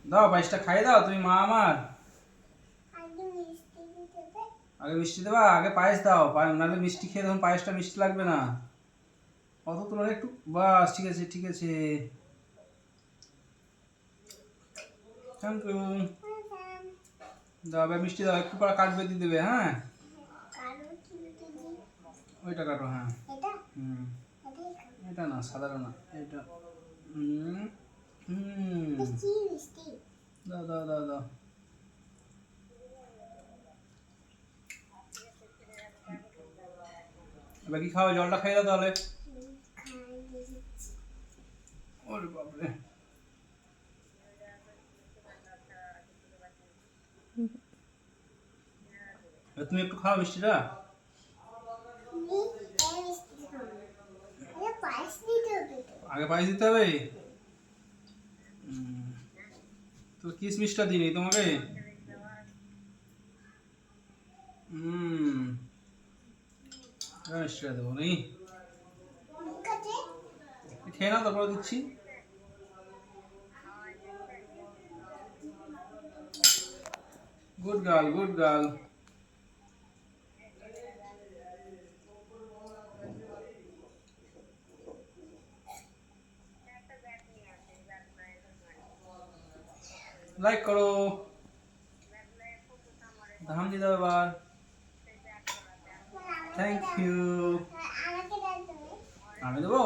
দাও পায়েসটা খাইয়ে দাও তুমি, মা আমার। আগে মিষ্টি দিতে হবে। আগে মিষ্টি দেবা, আগে পায়েস দাও, নাহলে মিষ্টি খেয়ে তখন পায়েসটা মিষ্টি লাগবে না। অত তোমার একটু, বাস ঠিক আছে ঠিক আছে। Thank you. ওয়েলকাম। দাও এবার মিষ্টি দাও, একটু পরে কাটবে দিয়ে দেবে, হ্যাঁ। কালো কি দিদি? ওইটা কাটো, হ্যাঁ। এটা? হুম। এটাই খাবো। এটা না, সাধারণ না, এটা। হুম হুম। মিষ্টি মিষ্টি। দাও দাও দাও দাও। এবার কি খাওয়া, জলটা খাইয়ে দাও তাহলে। খাইয়ে দিচ্ছি। ওরে বাপরে। এবার তুমি একটু খাও মিষ্টিটা। নি এই মিষ্টি খাবো। আরে পায়েস দিতে হবে তো। আগে পায়েস দিতে হবে। হুম। তো কিশমিশটা দিই তোমাকে। হুম। মিষ্টিটা দেবো নেই। ঠিক আছে। খেয়ে নাও, তারপরে দিচ্ছি। Good girl, good girl. Like করো। ধাম দিয়ে দাও এবার। Thank you. আমাকে দাও তুমি। আমি দেবো।